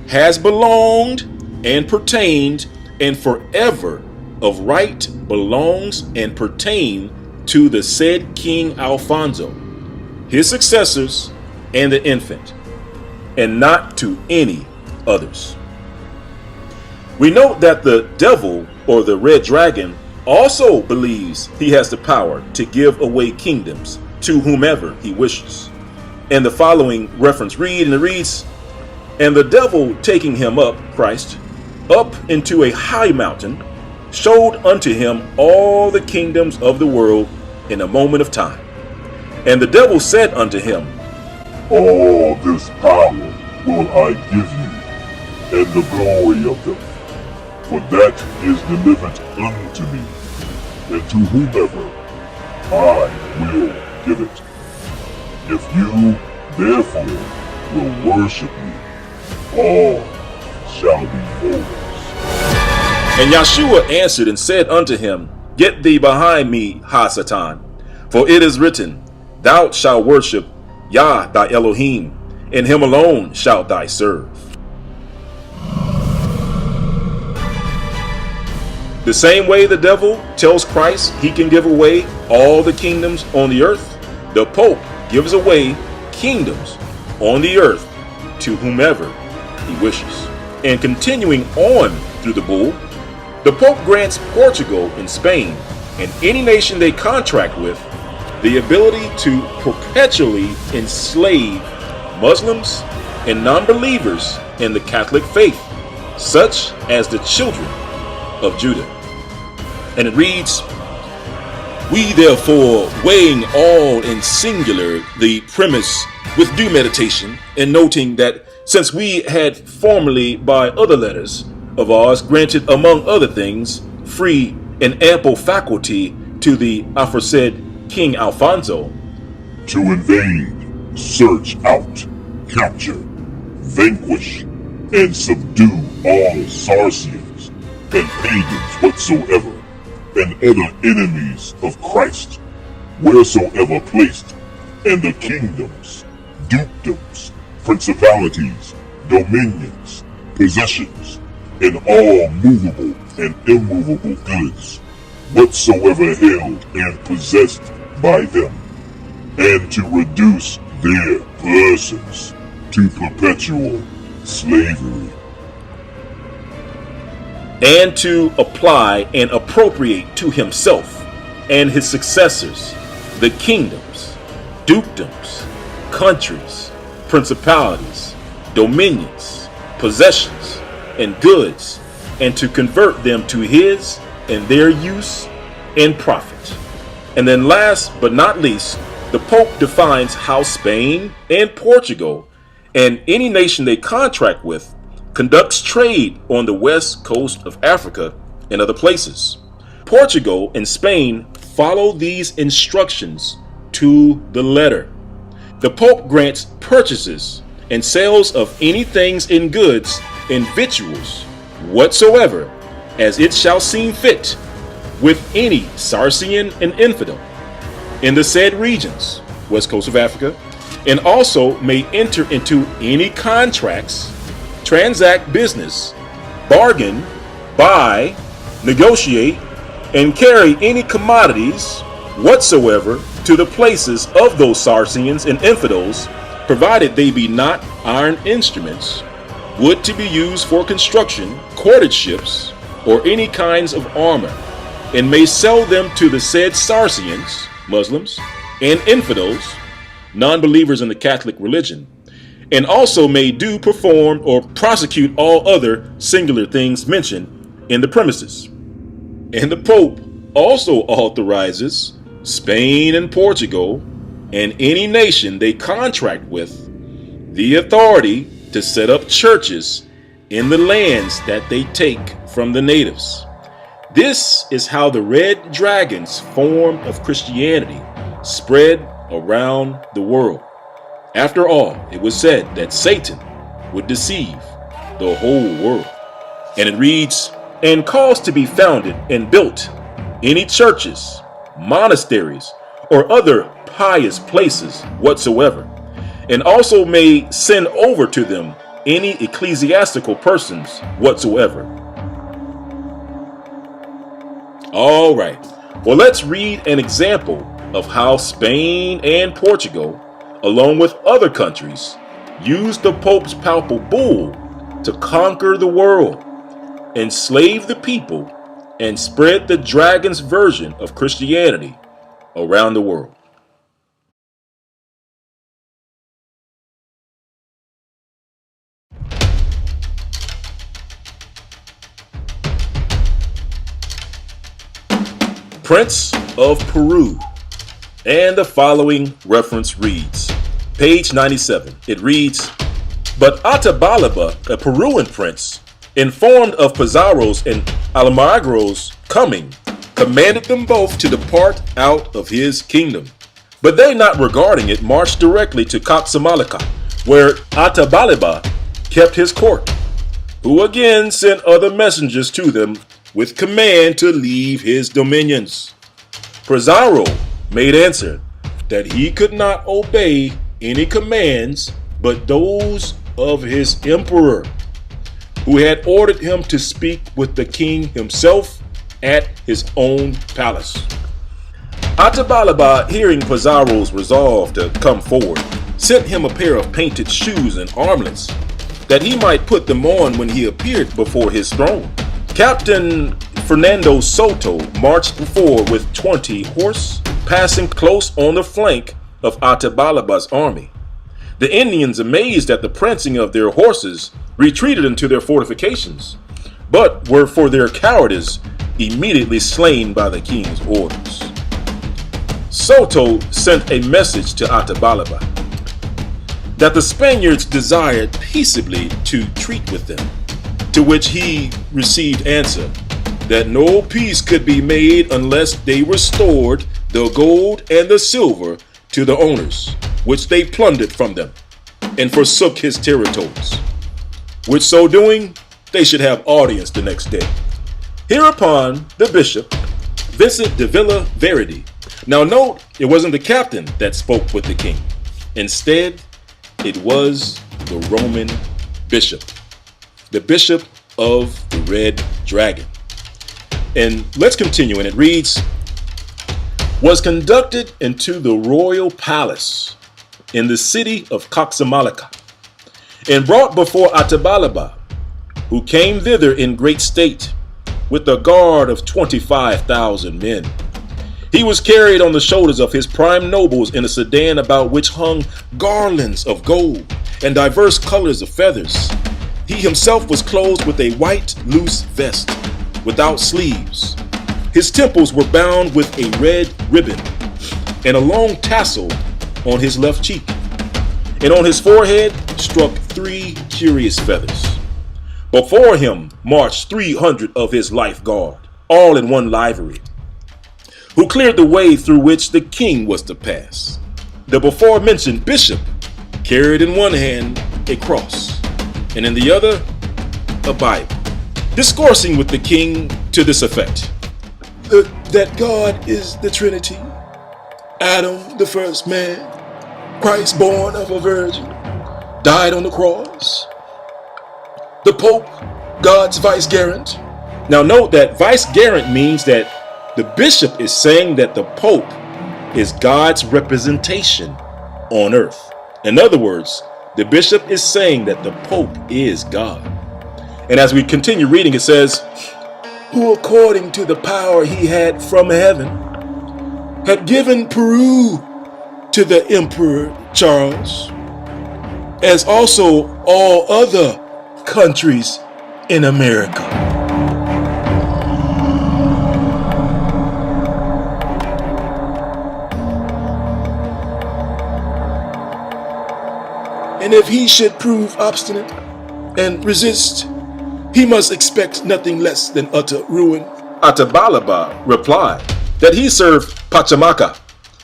has belonged and pertained, and forever of right belongs and pertain to the said King Alfonso, his successors, and the infant, and not to any others." We note that the devil, or the Red Dragon, also believes he has the power to give away kingdoms to whomever he wishes. And the following reference reads, "And the devil taking him up," Christ, "up into a high mountain, showed unto him all the kingdoms of the world in a moment of time. And the devil said unto him, All this power will I give you, and the glory of them, for that is delivered unto me, and to whomever I will give it. If you therefore will worship me, all shall be yours." And Yahshua answered and said unto him, "Get thee behind me, Ha-Satan, for it is written, Thou shalt worship Yah thy Elohim, and him alone shalt thou serve." The same way the devil tells Christ he can give away all the kingdoms on the earth, the Pope gives away kingdoms on the earth to whomever he wishes. And continuing on through the bull, the Pope grants Portugal and Spain, and any nation they contract with, the ability to perpetually enslave Muslims and non-believers in the Catholic faith, such as the children of Judah. And it reads, "We therefore, weighing all in singular the premise with due meditation, and noting that since we had formerly by other letters of ours granted among other things free and ample faculty to the aforesaid King Alfonso, to invade, search out, capture, vanquish, and subdue all Sarcians and pagans whatsoever, and other enemies of Christ, wheresoever placed, and the kingdoms, dukedoms, principalities, dominions, possessions, and all movable and immovable goods, whatsoever held and possessed by them, and to reduce their persons to perpetual slavery, and to apply and appropriate to himself and his successors the kingdoms, dukedoms, countries, principalities, dominions, possessions, and goods, and to convert them to his and their use and profit." And then last but not least, the Pope defines how Spain and Portugal and any nation they contract with conducts trade on the west coast of Africa and other places. Portugal and Spain follow these instructions to the letter. The Pope grants purchases and sales of any things in goods and victuals whatsoever, as it shall seem fit, with any Saracen and infidel in the said regions, west coast of Africa, and also may enter into any contracts, transact business, bargain, buy, negotiate, and carry any commodities whatsoever to the places of those Saracens and infidels, provided they be not iron instruments, wood to be used for construction, corded ships, or any kinds of armor, and may sell them to the said Saracens, Muslims, and infidels, non-believers in the Catholic religion, and also may do, perform, or prosecute all other singular things mentioned in the premises. And the Pope also authorizes Spain and Portugal and any nation they contract with the authority to set up churches in the lands that they take from the natives. This is how the Red Dragon's form of Christianity spread around the world. After all, it was said that Satan would deceive the whole world. And it reads, and cause to be founded and built any churches, monasteries, or other pious places whatsoever, and also may send over to them any ecclesiastical persons whatsoever. All right, well, let's read an example of how Spain and Portugal, along with other countries, used the Pope's papal bull to conquer the world, enslave the people, and spread the dragon's version of Christianity around the world. Prince of Peru. And the following reference reads, page 97. It reads, but Atabalaba, a Peruvian prince, informed of Pizarro's and Almagro's coming, commanded them both to depart out of his kingdom. But they, not regarding it, marched directly to Coxamalca, where Atabalaba kept his court, who again sent other messengers to them with command to leave his dominions. Pizarro made answer that he could not obey any commands but those of his emperor, who had ordered him to speak with the king himself at his own palace. Atabalaba, hearing Pizarro's resolve to come forward, sent him a pair of painted shoes and armlets, that he might put them on when he appeared before his throne. Captain Fernando Soto marched before with 20 horse, passing close on the flank of Atabalaba's army. The Indians, amazed at the prancing of their horses, retreated into their fortifications, but were for their cowardice immediately slain by the king's orders. Soto sent a message to Atabalaba that the Spaniards desired peaceably to treat with them, to which he received answer that no peace could be made unless they restored the gold and the silver to the owners, which they plundered from them, and forsook his territories, which so doing they should have audience the next day. Hereupon the bishop, Vincent de Villa Verdi, now note, it wasn't the captain that spoke with the king. Instead, it was the Roman bishop, the bishop of the Red Dragon. And let's continue, and it reads, was conducted into the royal palace in the city of Coxamalca, and brought before Atabalaba, who came thither in great state, with a guard of 25,000 men. He was carried on the shoulders of his prime nobles in a sedan about which hung garlands of gold and diverse colors of feathers. He himself was clothed with a white loose vest, without sleeves. His temples were bound with a red ribbon, and a long tassel on his left cheek. and on his forehead struck 3 curious feathers. Before him marched 300 of his life guard, all in one livery, who cleared the way through which the king was to pass. The before mentioned bishop carried in one hand a cross, and in the other a Bible, discoursing with the king to this effect: that God is the Trinity, Adam the first man, Christ born of a virgin, died on the cross, the Pope, God's vicegerent. Now note that vicegerent means that the bishop is saying that the Pope is God's representation on earth. In other words, the bishop is saying that the Pope is God. And as we continue reading, it says, who according to the power he had from heaven had given Peru to the Emperor Charles, as also all other countries in America. And if he should prove obstinate and resist, he must expect nothing less than utter ruin. Atabalaba replied that he served Pachamama,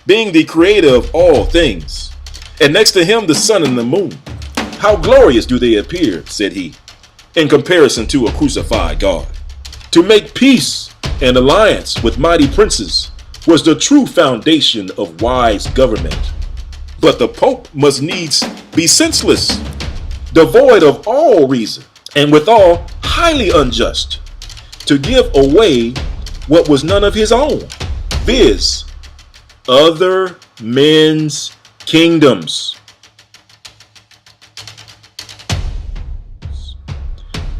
being the creator of all things, and next to him the sun and the moon. How glorious do they appear, said he, in comparison to a crucified God. To make peace and alliance with mighty princes was the true foundation of wise government. But the Pope must needs be senseless, devoid of all reason, and withal highly unjust, to give away what was none of his own, viz., other men's kingdoms,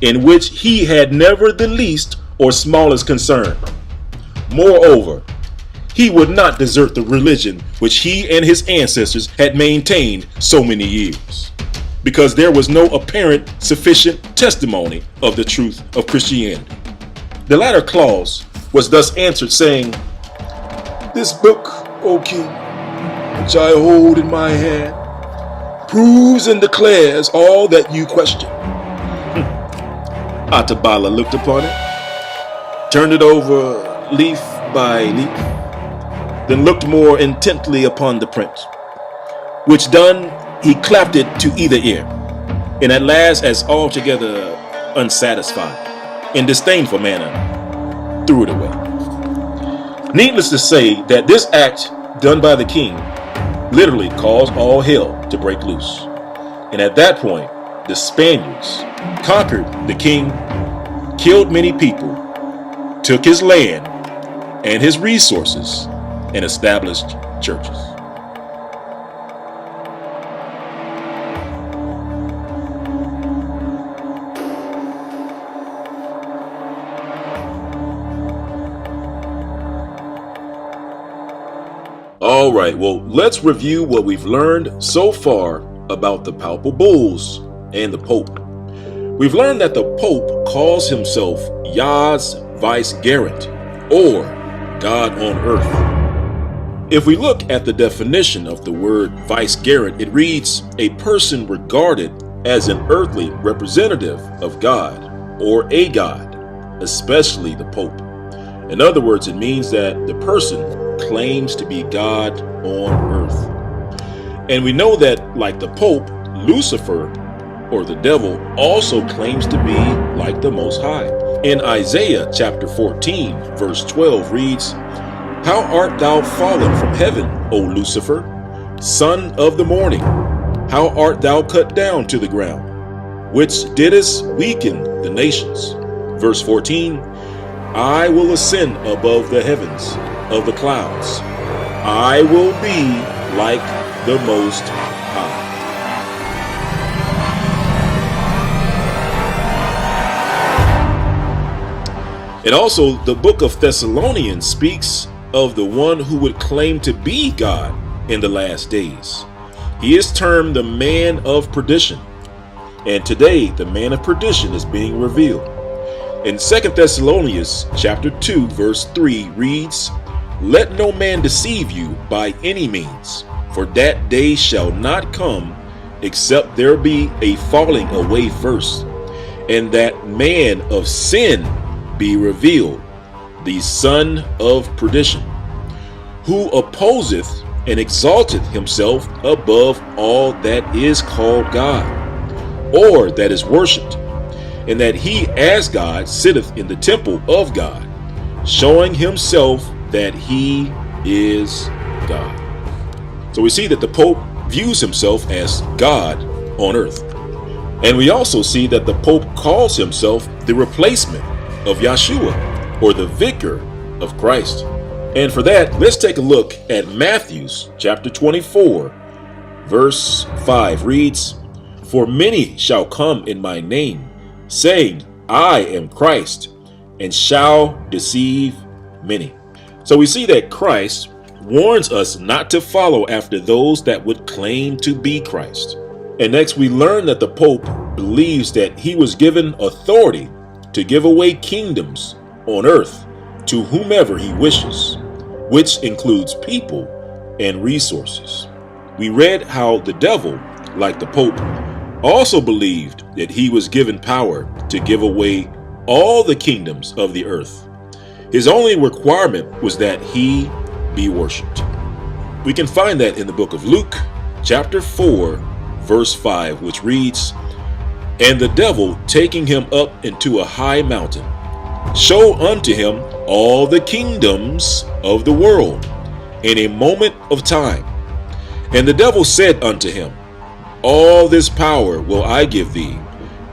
in which he had never the least or smallest concern. Moreover, he would not desert the religion which he and his ancestors had maintained so many years, because there was no apparent sufficient testimony of the truth of Christianity. The latter clause was thus answered, saying, this book, O king, which I hold in my hand, proves and declares all that you question. Atabala looked upon it, turned it over leaf by leaf, then looked more intently upon the print, which done, he clapped it to either ear, and at last, as altogether unsatisfied, in disdainful manner, threw it away. Needless to say that this act done by the king literally caused all hell to break loose. And at that point, the Spaniards conquered the king, killed many people, took his land and his resources, and established churches. All right, well, let's review what we've learned so far about the papal bulls and the Pope. We've learned that the Pope calls himself Yah's vicegerent, or God on earth. If we look at the definition of the word vicegerent, it reads, a person regarded as an earthly representative of God, or a god, especially the Pope. In other words, it means that the person claims to be God on earth. And we know that, like the Pope, Lucifer, or the devil, also claims to be like the Most High. In Isaiah chapter 14, verse 12 reads, how art thou fallen from heaven, O Lucifer, son of the morning? How art thou cut down to the ground, which didst weaken the nations? Verse 14, I will ascend above the heavens of the clouds. I will be like the Most High. And also, the book of Thessalonians speaks of the one who would claim to be God in the last days. He is termed the man of perdition. And today, the man of perdition is being revealed. In 2 Thessalonians chapter 2, verse 3 reads, let no man deceive you by any means, for that day shall not come except there be a falling away first, and that man of sin be revealed, the son of perdition, who opposeth and exalteth himself above all that is called God, or that is worshipped, and that he as God sitteth in the temple of God, showing himself that he is God. So we see that the Pope views himself as God on earth. And we also see that the Pope calls himself the replacement of Yeshua, or the vicar of Christ. And for that, let's take a look at Matthew chapter 24, verse 5 reads, "For many shall come in my name, saying, I am Christ, and shall deceive many." So we see that Christ warns us not to follow after those that would claim to be Christ. And next we learn that the Pope believes that he was given authority to give away kingdoms on earth to whomever he wishes, which includes people and resources. We read how the devil, like the Pope, also believed that he was given power to give away all the kingdoms of the earth. His only requirement was that he be worshipped. We can find that in the book of Luke, chapter 4, verse 5, which reads, "And the devil, taking him up into a high mountain, show unto him all the kingdoms of the world in a moment of time. And the devil said unto him, All this power will I give thee,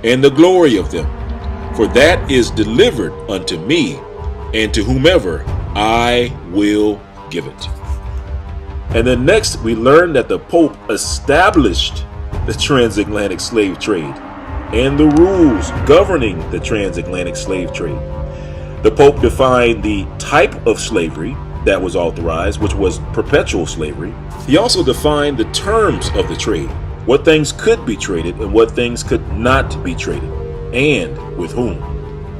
and the glory of them, for that is delivered unto me, and to whomever I will give it." And then next we learn that the Pope established the transatlantic slave trade and the rules governing the transatlantic slave trade. The Pope defined the type of slavery that was authorized, which was perpetual slavery. He also defined the terms of the trade, what things could be traded and what things could not be traded, and with whom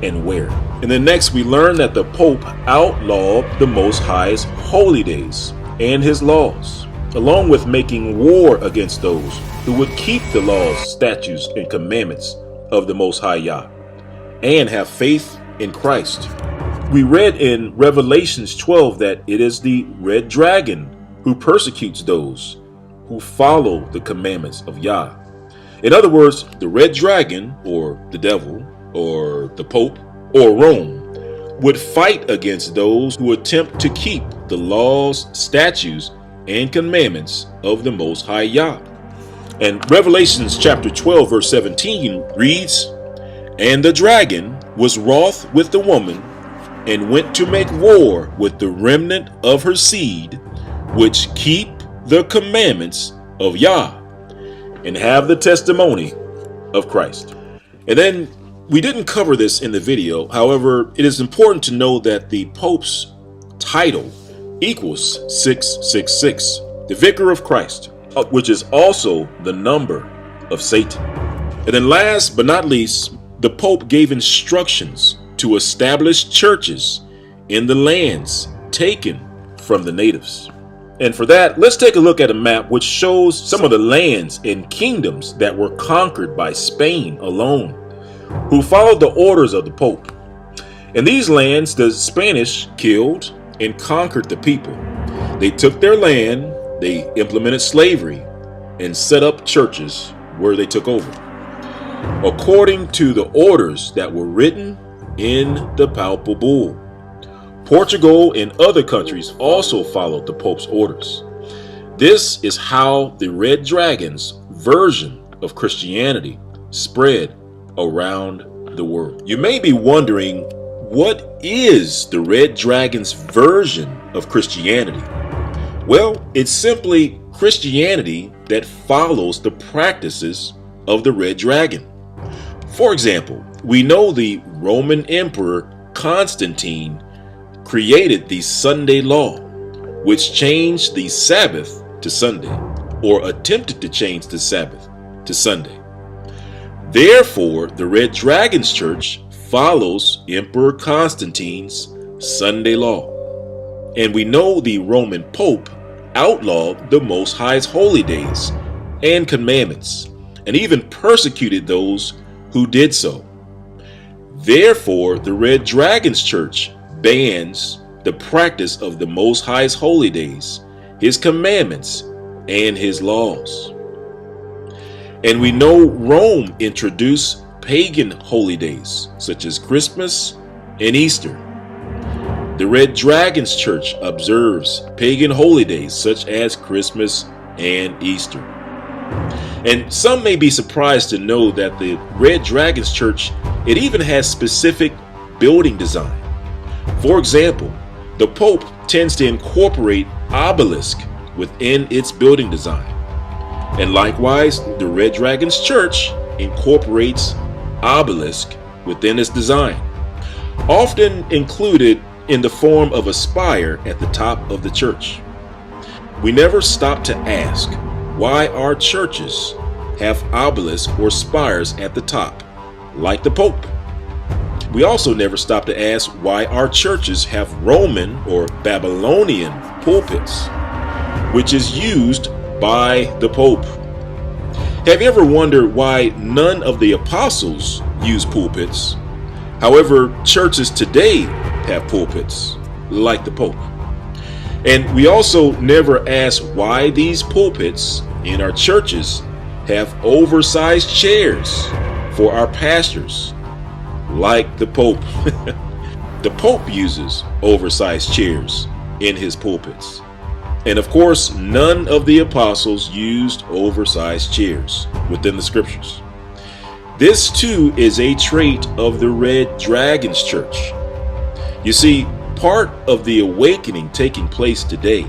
and where. And then next we learn that the Pope outlawed the Most High's holy days and his laws, along with making war against those who would keep the laws, statutes, and commandments of the Most High Yah and have faith in Christ. We read in Revelations 12 that it is the red dragon who persecutes those who follow the commandments of Yah. In other words, the red dragon, or the devil, or the Pope, or Rome, would fight against those who attempt to keep the laws, statutes, and commandments of the Most High Yah. And Revelations chapter 12 verse 17 reads, "And the dragon was wroth with the woman, and went to make war with the remnant of her seed, which keep the commandments of Yah, and have the testimony of Christ." And then we didn't cover this in the video. However, it is important to know that the Pope's title equals 666, the Vicar of Christ, which is also the number of Satan. And then last but not least, the Pope gave instructions to establish churches in the lands taken from the natives. And for that, let's take a look at a map which shows some of the lands and kingdoms that were conquered by Spain alone, who followed the orders of the Pope. In these lands, the Spanish killed and conquered the people. They took their land, they implemented slavery, and set up churches where they took over, according to the orders that were written in the Papal Bull. Portugal and other countries also followed the Pope's orders. This is how the Red Dragon's version of Christianity spread around the world. You may be wondering, what is the Red Dragon's version of Christianity? Well, it's simply Christianity that follows the practices of the Red Dragon. For example, we know the Roman Emperor Constantine created the Sunday law, which changed the Sabbath to Sunday, or attempted to change the Sabbath to Sunday. Therefore, the Red Dragon's Church follows Emperor Constantine's Sunday law. And we know the Roman Pope outlawed the Most High's holy days and commandments, and even persecuted those who did so. Therefore, the Red Dragon's Church bans the practice of the Most High's holy days, his commandments, and his laws. And we know Rome introduced pagan holy days, such as Christmas and Easter. The Red Dragon's Church observes pagan holy days, such as Christmas and Easter. And some may be surprised to know that the Red Dragon's Church, it even has specific building design. For example, the Pope tends to incorporate obelisk within its building design. And likewise, the Red Dragon's Church incorporates obelisk within its design, often included in the form of a spire at the top of the church. We never stop to ask why our churches have obelisks or spires at the top, like the Pope. We also never stop to ask why our churches have Roman or Babylonian pulpits, which is used by the Pope. Have you ever wondered why none of the apostles use pulpits? However, churches today have pulpits, like the Pope. And we also never ask why these pulpits in our churches have oversized chairs for our pastors, like the Pope. The Pope uses oversized chairs in his pulpits. And of course, none of the apostles used oversized chairs within the scriptures. This too is a trait of the Red Dragon's Church. You see, part of the awakening taking place today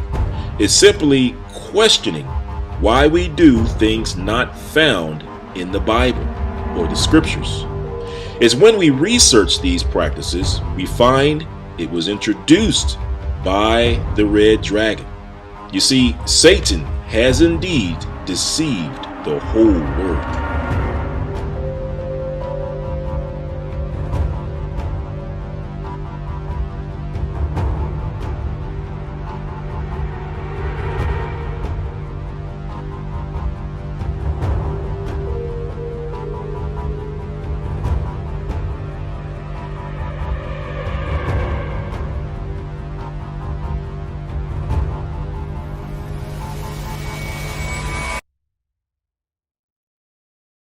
is simply questioning why we do things not found in the Bible or the scriptures. It's when we research these practices, we find it was introduced by the Red Dragon. You see, Satan has indeed deceived the whole world.